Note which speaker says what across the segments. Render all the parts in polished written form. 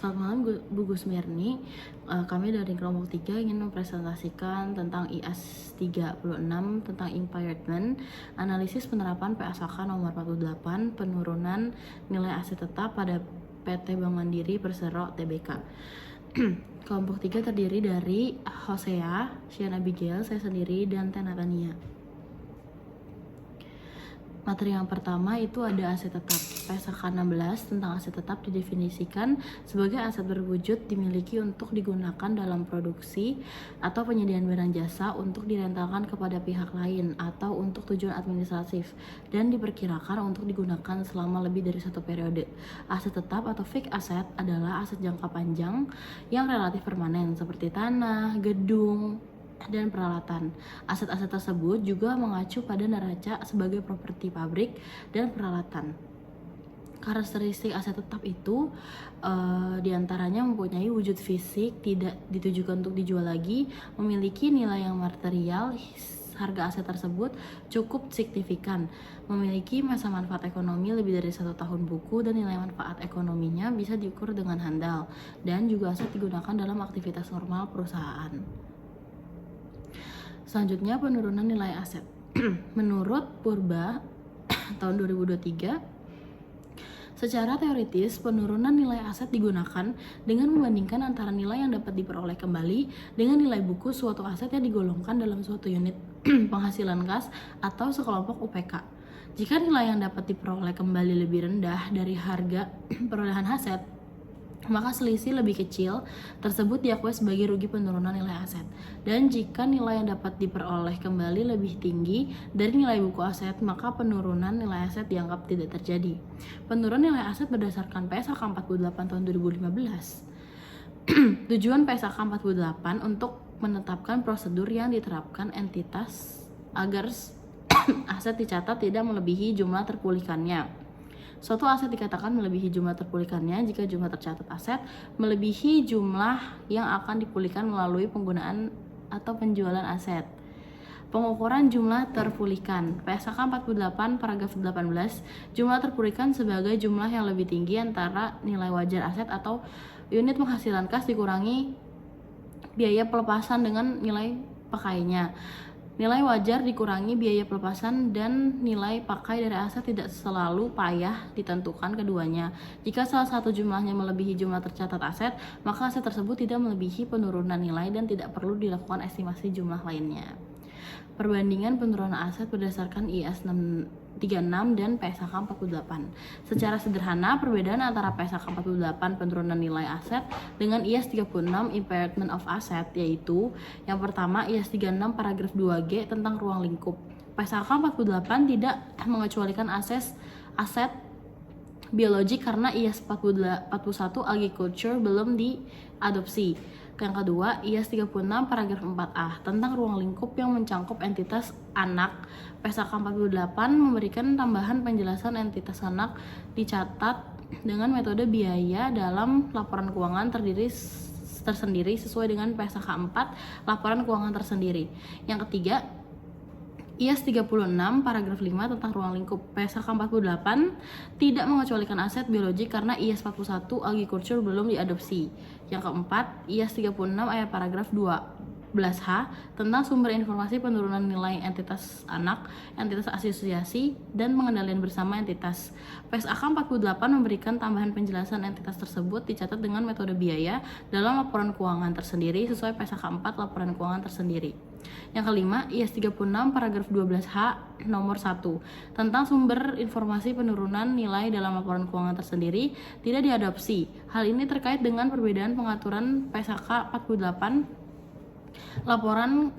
Speaker 1: Selamat malam Bu Gusmirni. Kami dari kelompok 3 ingin mempresentasikan tentang IAS 36 tentang impairment, analisis penerapan PASK nomor 48, penurunan nilai aset tetap pada PT Bank Mandiri Persero Tbk. Kelompok 3 terdiri dari Hosea, Shian Abigail, saya sendiri, dan Tena Tania. Materi yang pertama itu ada aset tetap. PSAK 16 tentang aset tetap didefinisikan sebagai aset berwujud dimiliki untuk digunakan dalam produksi atau penyediaan barang jasa untuk direntalkan kepada pihak lain atau untuk tujuan administratif dan diperkirakan untuk digunakan selama lebih dari satu periode. Aset tetap atau fixed asset adalah aset jangka panjang yang relatif permanen seperti tanah, gedung, dan peralatan. Aset-aset tersebut juga mengacu pada neraca sebagai properti pabrik dan peralatan. Karakteristik aset tetap itu diantaranya mempunyai wujud fisik, tidak ditujukan untuk dijual lagi, memiliki nilai yang material, harga aset tersebut cukup signifikan, memiliki masa manfaat ekonomi lebih dari 1 tahun buku, dan nilai manfaat ekonominya bisa diukur dengan handal, dan juga aset digunakan dalam aktivitas normal perusahaan. Selanjutnya, penurunan nilai aset. Menurut Purba tahun 2023, secara teoritis penurunan nilai aset digunakan dengan membandingkan antara nilai yang dapat diperoleh kembali dengan nilai buku suatu aset yang digolongkan dalam suatu unit penghasilan kas atau sekelompok UPK. Jika nilai yang dapat diperoleh kembali lebih rendah dari harga perolehan aset, maka selisih lebih kecil tersebut diakui sebagai rugi penurunan nilai aset. Dan jika nilai yang dapat diperoleh kembali lebih tinggi dari nilai buku aset, maka penurunan nilai aset dianggap tidak terjadi. Penurunan nilai aset berdasarkan PSAK 48 tahun 2015. Tujuan PSAK 48 untuk menetapkan prosedur yang diterapkan entitas agar aset dicatat tidak melebihi jumlah terpulihkannya. Suatu aset dikatakan melebihi jumlah terpulihkannya jika jumlah tercatat aset melebihi jumlah yang akan dipulihkan melalui penggunaan atau penjualan aset. Pengukuran jumlah terpulihkan. PSAK 48 paragraf 18, jumlah terpulihkan sebagai jumlah yang lebih tinggi antara nilai wajar aset atau unit penghasilan kas dikurangi biaya pelepasan dengan nilai pakainya. Nilai wajar dikurangi biaya pelepasan dan nilai pakai dari aset tidak selalu payah ditentukan keduanya. Jika salah satu jumlahnya melebihi jumlah tercatat aset, maka aset tersebut tidak melebihi penurunan nilai dan tidak perlu dilakukan estimasi jumlah lainnya. Perbandingan penurunan aset berdasarkan IAS 36 dan PSAK 48. Secara sederhana, perbedaan antara PSAK 48 penurunan nilai aset dengan IAS 36 impairment of asset yaitu yang pertama IAS 36 paragraf 2G tentang ruang lingkup. PSAK 48 tidak mengecualikan aset biologi karena IAS 41 agriculture belum diadopsi. Yang kedua, IAS 36 paragraf 4A tentang ruang lingkup yang mencangkup entitas anak. PSAK 48 memberikan tambahan penjelasan entitas anak dicatat dengan metode biaya dalam laporan keuangan tersendiri sesuai dengan PSAK 4 laporan keuangan tersendiri. Yang ketiga, IAS 36 paragraf 5 tentang ruang lingkup. PSAK 48 tidak mengecualikan aset biologi karena IAS 41 agriculture belum diadopsi. Yang keempat, IAS 36 ayat paragraf 12H tentang sumber informasi penurunan nilai entitas anak, entitas asosiasi, dan pengendalian bersama entitas. PSAK 48 memberikan tambahan penjelasan entitas tersebut dicatat dengan metode biaya dalam laporan keuangan tersendiri sesuai PSAK 4 laporan keuangan tersendiri. Yang kelima, IAS 36 paragraf 12H nomor 1 tentang sumber informasi penurunan nilai dalam laporan keuangan tersendiri tidak diadopsi. Hal ini terkait dengan perbedaan pengaturan PSAK 48 laporan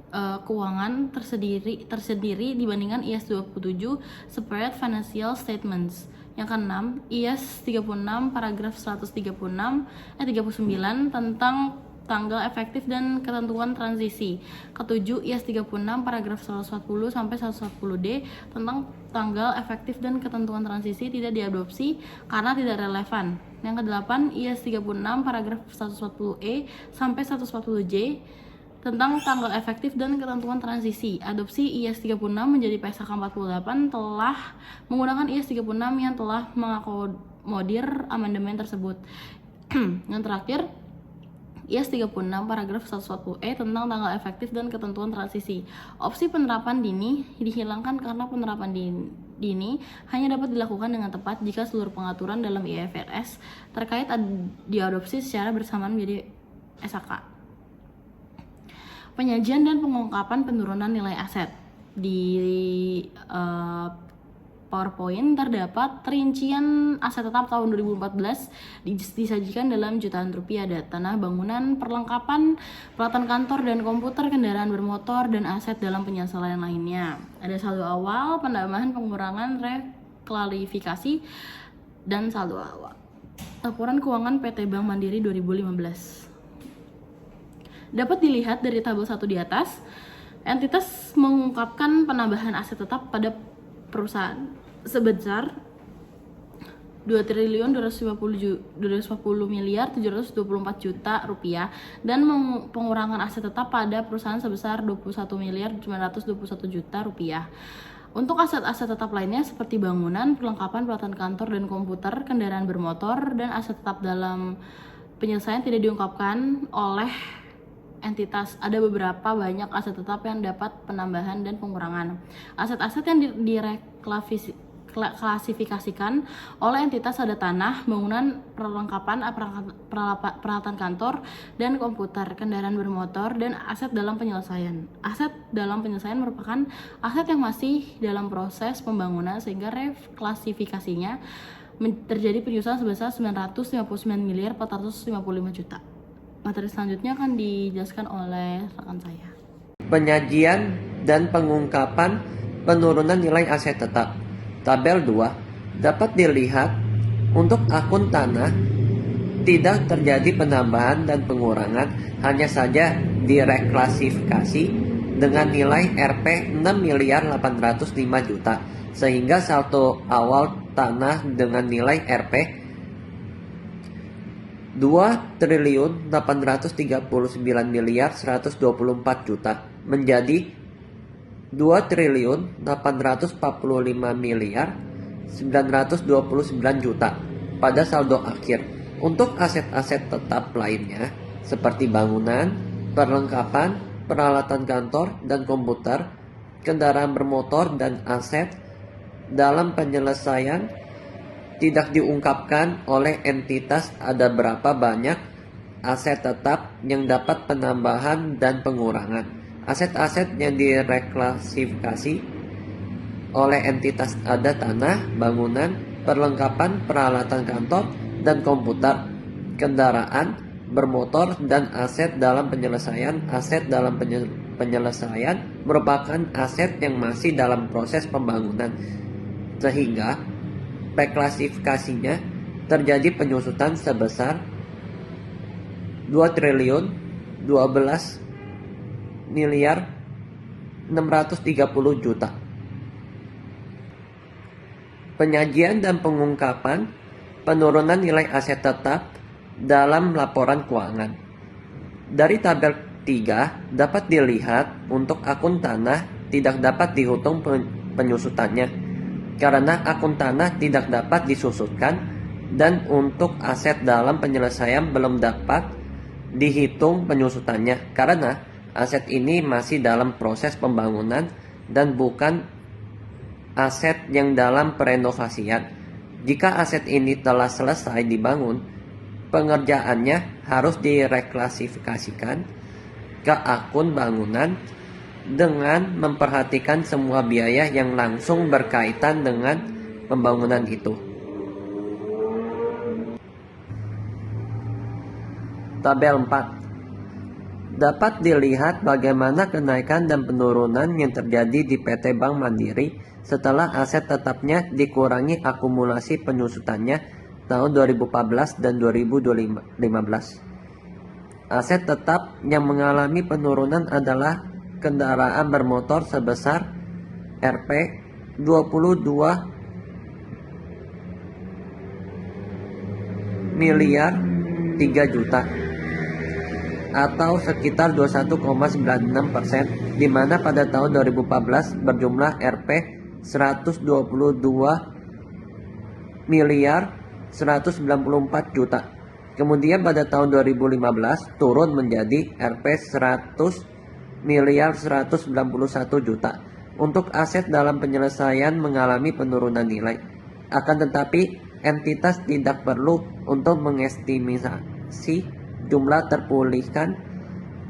Speaker 1: keuangan tersendiri dibandingkan IAS 27 separate financial statements. Yang keenam, IAS 36 paragraf 39 tentang tanggal efektif dan ketentuan transisi. Ketujuh, IAS 36 paragraf 140 sampai 140D tentang tanggal efektif dan ketentuan transisi tidak diadopsi karena tidak relevan. Yang kedelapan, IAS 36 paragraf 140E sampai 140J tentang tanggal efektif dan ketentuan transisi. Adopsi IAS 36 menjadi PSAK 48 telah menggunakan IAS 36 yang telah mengakomodir amandemen tersebut. Yang terakhir, IAS 36 paragraf 141E tentang tanggal efektif dan ketentuan transisi. Opsi penerapan dini dihilangkan karena penerapan dini hanya dapat dilakukan dengan tepat jika seluruh pengaturan dalam IFRS terkait diadopsi secara bersamaan menjadi SAK. Penyajian dan pengungkapan penurunan nilai aset. Di PowerPoint terdapat rincian aset tetap tahun 2014 disajikan dalam jutaan rupiah. Ada tanah, bangunan, perlengkapan, peralatan kantor dan komputer, kendaraan bermotor, dan aset dalam penyelesaian lainnya. Ada saldo awal, penambahan, pengurangan, reklarifikasi, dan saldo awal. Laporan keuangan PT Bank Mandiri 2015. Dapat dilihat dari tabel 1 di atas, entitas mengungkapkan penambahan aset tetap pada perusahaan sebesar 2.250.724 juta rupiah dan pengurangan aset tetap pada perusahaan sebesar 21.921 juta rupiah. Untuk aset-aset tetap lainnya seperti bangunan, perlengkapan, peralatan kantor dan komputer, kendaraan bermotor, dan aset tetap dalam penyelesaian tidak diungkapkan oleh entitas. Ada beberapa banyak aset tetap yang dapat penambahan dan pengurangan. Aset-aset yang diklasifikasikan oleh entitas ada tanah, bangunan, perlengkapan, peralatan kantor, dan komputer, kendaraan bermotor, dan aset dalam penyelesaian. Aset dalam penyelesaian merupakan aset yang masih dalam proses pembangunan sehingga reklasifikasinya terjadi penyusutan sebesar 959.455 juta. Materi selanjutnya akan dijelaskan oleh rekan saya.
Speaker 2: Penyajian dan pengungkapan penurunan nilai aset tetap. Tabel 2 dapat dilihat untuk akun tanah tidak terjadi penambahan dan pengurangan, hanya saja direklasifikasi dengan nilai Rp 6.805 juta sehingga saldo awal tanah dengan nilai Rp 2.839.124 juta menjadi 2.845.929 juta pada saldo akhir. Untuk aset-aset tetap lainnya seperti bangunan, perlengkapan, peralatan kantor dan komputer, kendaraan bermotor dan aset dalam penyelesaian tidak diungkapkan oleh entitas ada berapa banyak aset tetap yang dapat penambahan dan pengurangan. Aset-aset yang direklasifikasi oleh entitas ada tanah, bangunan, perlengkapan, peralatan kantor dan komputer, kendaraan bermotor dan aset dalam penyelesaian. Aset dalam penyelesaian merupakan aset yang masih dalam proses pembangunan sehingga reklasifikasinya terjadi penyusutan sebesar 2.012.630 juta. Penyajian dan pengungkapan penurunan nilai aset tetap dalam laporan keuangan. Dari tabel 3 dapat dilihat untuk akun tanah tidak dapat dihitung penyusutannya karena akun tanah tidak dapat disusutkan, dan untuk aset dalam penyelesaian belum dapat dihitung penyusutannya karena aset ini masih dalam proses pembangunan dan bukan aset yang dalam perenovasian. Jika aset ini telah selesai dibangun, pengerjaannya harus direklasifikasikan ke akun bangunan dengan memperhatikan semua biaya yang langsung berkaitan dengan pembangunan itu. Tabel 4 dapat dilihat bagaimana kenaikan dan penurunan yang terjadi di PT Bank Mandiri setelah aset tetapnya dikurangi akumulasi penyusutannya tahun 2014 dan 2015. Aset tetap yang mengalami penurunan adalah kendaraan bermotor sebesar Rp 22.003 juta atau sekitar 21,96%, di mana pada tahun 2014 berjumlah Rp 122.194 juta. Kemudian pada tahun 2015 turun menjadi Rp 100 miliar 191 juta. Untuk aset dalam penyelesaian mengalami penurunan nilai. Akan tetapi entitas tidak perlu untuk mengestimasi jumlah terpulihkan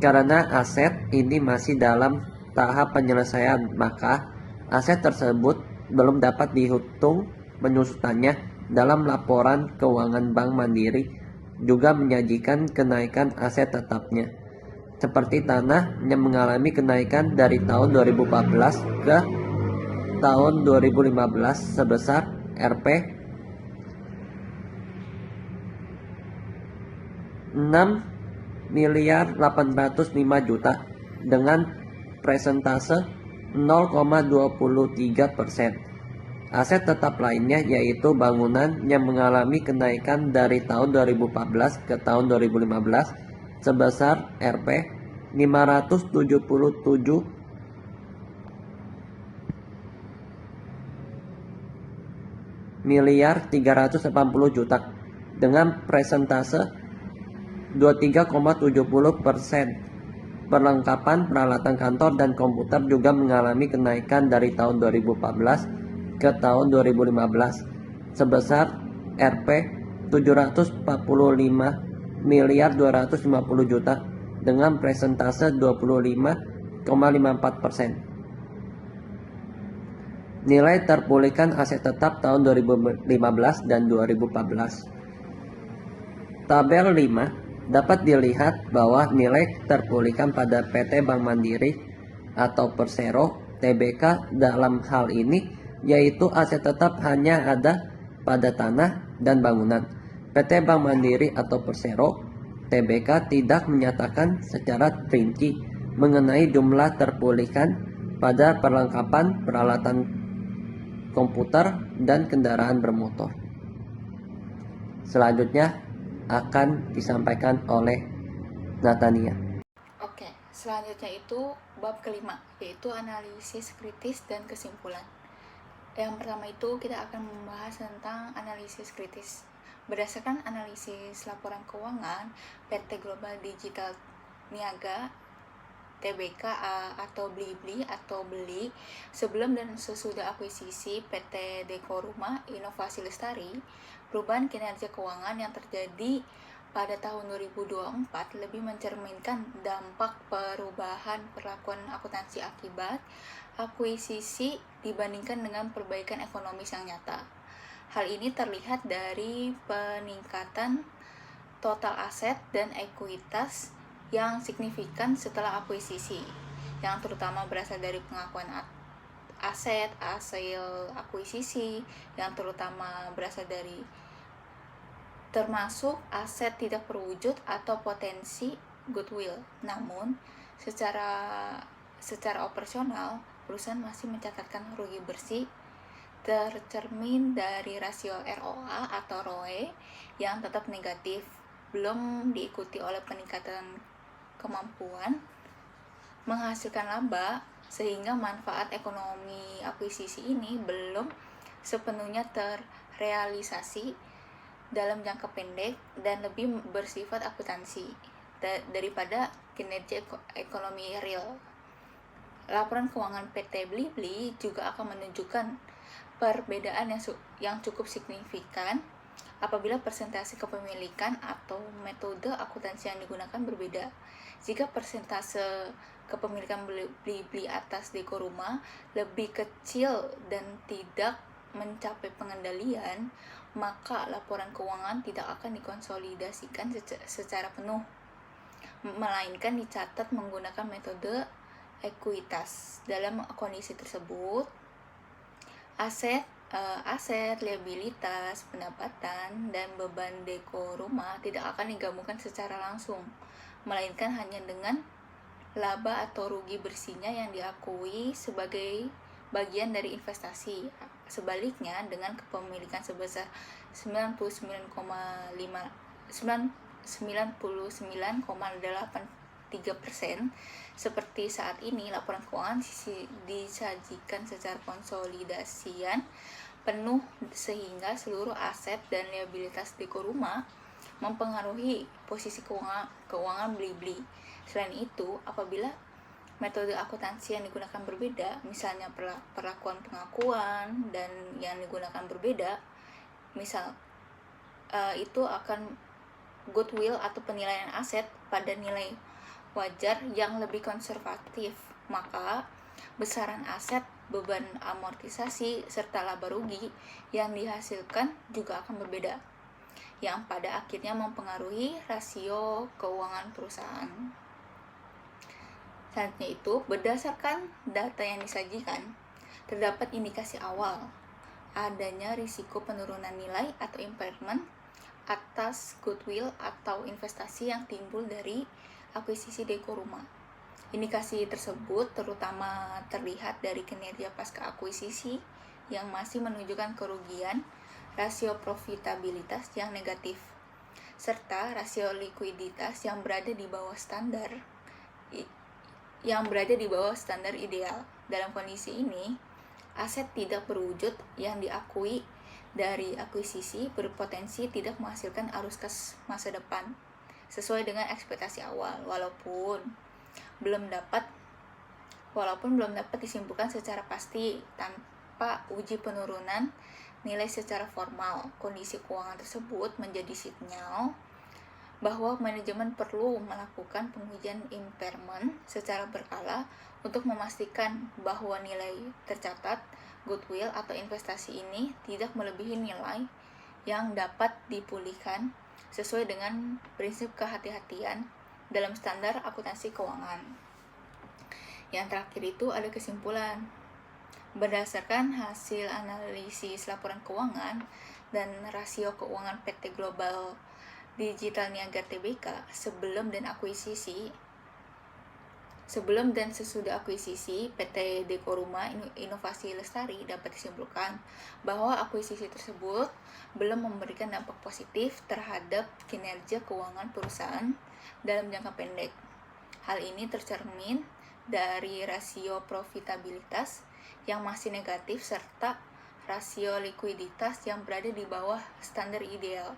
Speaker 2: karena aset ini masih dalam tahap penyelesaian, maka aset tersebut belum dapat dihitung penyusutannya. Dalam laporan keuangan Bank Mandiri juga menyajikan kenaikan aset tetapnya, seperti tanah yang mengalami kenaikan dari tahun 2014 ke tahun 2015 sebesar Rp 6 miliar 805 juta dengan presentase 0,23%. Aset tetap lainnya yaitu bangunan yang mengalami kenaikan dari tahun 2014 ke tahun 2015 sebesar Rp 577 miliar 380 juta dengan presentase 23,70%. Perlengkapan peralatan kantor dan komputer juga mengalami kenaikan dari tahun 2014 ke tahun 2015 sebesar Rp 745 miliar 250 juta dengan presentase 25,54%. Nilai terpulihkan aset tetap tahun 2015 dan 2014. Tabel 5 dapat dilihat bahwa nilai terpulihkan pada PT Bank Mandiri atau Persero Tbk dalam hal ini yaitu aset tetap hanya ada pada tanah dan bangunan. PT Bank Mandiri atau Persero Tbk tidak menyatakan secara rinci mengenai jumlah terpulihkan pada perlengkapan peralatan komputer dan kendaraan bermotor. Selanjutnya akan disampaikan oleh Natania.
Speaker 3: Oke, selanjutnya itu bab kelima, yaitu analisis kritis dan kesimpulan. Yang pertama itu kita akan membahas tentang analisis kritis. Berdasarkan analisis laporan keuangan PT Global Digital Niaga Tbk atau Blibli atau Beli sebelum dan sesudah akuisisi PT Dekoruma Inovasi Lestari, perubahan kinerja keuangan yang terjadi pada tahun 2024 lebih mencerminkan dampak perubahan perlakuan akuntansi akibat akuisisi dibandingkan dengan perbaikan ekonomis yang nyata. Hal ini terlihat dari peningkatan total aset dan ekuitas yang signifikan setelah akuisisi, yang terutama berasal dari pengakuan aset hasil akuisisi, yang terutama berasal dari termasuk aset tidak terwujud atau potensi goodwill. Namun, secara operasional, perusahaan masih mencatatkan rugi bersih tercermin dari rasio ROA atau ROE yang tetap negatif, belum diikuti oleh peningkatan kemampuan menghasilkan laba, sehingga manfaat ekonomi akuisisi ini belum sepenuhnya terrealisasi dalam jangka pendek dan lebih bersifat akuntansi daripada kinerja ekonomi real. Laporan keuangan PT Blibli juga akan menunjukkan perbedaan yang cukup signifikan apabila persentase kepemilikan atau metode akuntansi yang digunakan berbeda. Jika persentase kepemilikan Blibli atas Dekoruma lebih kecil dan tidak mencapai pengendalian, maka laporan keuangan tidak akan dikonsolidasikan secara penuh, melainkan dicatat menggunakan metode ekuitas. Dalam kondisi tersebut, aset, liabilitas, pendapatan, dan beban Dekoruma tidak akan digabungkan secara langsung, melainkan hanya dengan laba atau rugi bersihnya yang diakui sebagai bagian dari investasi. Sebaliknya, dengan kepemilikan sebesar 99,83% seperti saat ini, laporan keuangan disajikan secara konsolidasian penuh sehingga seluruh aset dan liabilitas Dekoruma mempengaruhi posisi keuangan Blibli. Selain itu, apabila metode akuntansi yang digunakan berbeda, misalnya perlakuan pengakuan dan yang digunakan berbeda, misal itu akan goodwill atau penilaian aset pada nilai wajar yang lebih konservatif, maka besaran aset, beban amortisasi, serta laba rugi yang dihasilkan juga akan berbeda, yang pada akhirnya mempengaruhi rasio keuangan perusahaan. Selanjutnya itu, berdasarkan data yang disajikan, terdapat indikasi awal adanya risiko penurunan nilai atau impairment atas goodwill atau investasi yang timbul dari akuisisi Dekoruma. Indikasi tersebut terutama terlihat dari kinerja pasca akuisisi yang masih menunjukkan kerugian, rasio profitabilitas yang negatif, serta rasio likuiditas yang berada di bawah standar ideal. Dalam kondisi ini, aset tidak berwujud yang diakui dari akuisisi berpotensi tidak menghasilkan arus kas masa depan sesuai dengan ekspektasi awal, walaupun belum dapat disimpulkan secara pasti tanpa uji penurunan nilai secara formal. Kondisi keuangan tersebut menjadi sinyal bahwa manajemen perlu melakukan pengujian impairment secara berkala untuk memastikan bahwa nilai tercatat goodwill atau investasi ini tidak melebihi nilai yang dapat dipulihkan sesuai dengan prinsip kehati-hatian dalam standar akuntansi keuangan. Yang terakhir itu ada kesimpulan. Berdasarkan hasil analisis laporan keuangan dan rasio keuangan PT Global Digital Niaga Tbk sebelum dan sesudah akuisisi PT Dekoruma Inovasi Lestari, dapat disimpulkan bahwa akuisisi tersebut belum memberikan dampak positif terhadap kinerja keuangan perusahaan dalam jangka pendek. Hal ini tercermin dari rasio profitabilitas yang masih negatif serta rasio likuiditas yang berada di bawah standar ideal.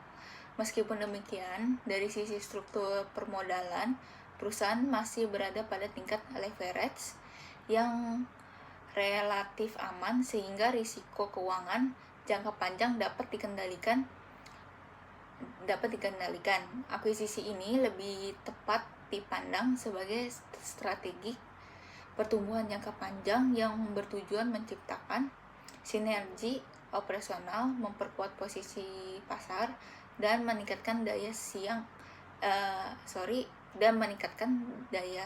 Speaker 3: Meskipun demikian, dari sisi struktur permodalan, perusahaan masih berada pada tingkat leverage yang relatif aman sehingga risiko keuangan jangka panjang dapat dikendalikan. Akuisisi ini lebih tepat dipandang sebagai strategi pertumbuhan jangka panjang yang bertujuan menciptakan sinergi operasional, memperkuat posisi pasar, dan meningkatkan daya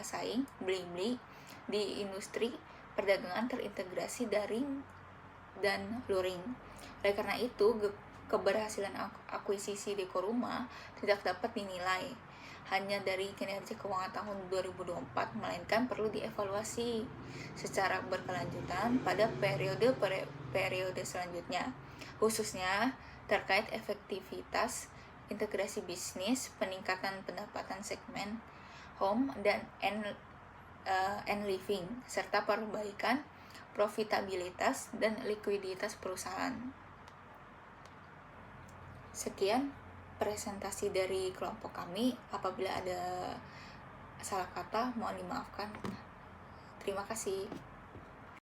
Speaker 3: saing Blibli di industri perdagangan terintegrasi daring dan luring. Oleh karena itu, keberhasilan akuisisi Dekoruma tidak dapat dinilai hanya dari kinerja keuangan tahun 2024, melainkan perlu dievaluasi secara berkelanjutan pada periode selanjutnya, khususnya terkait efektivitas integrasi bisnis, peningkatan pendapatan segmen home dan living, serta perbaikan profitabilitas dan likuiditas perusahaan. Sekian presentasi dari kelompok kami. Apabila ada salah kata, mohon dimaafkan. Terima kasih.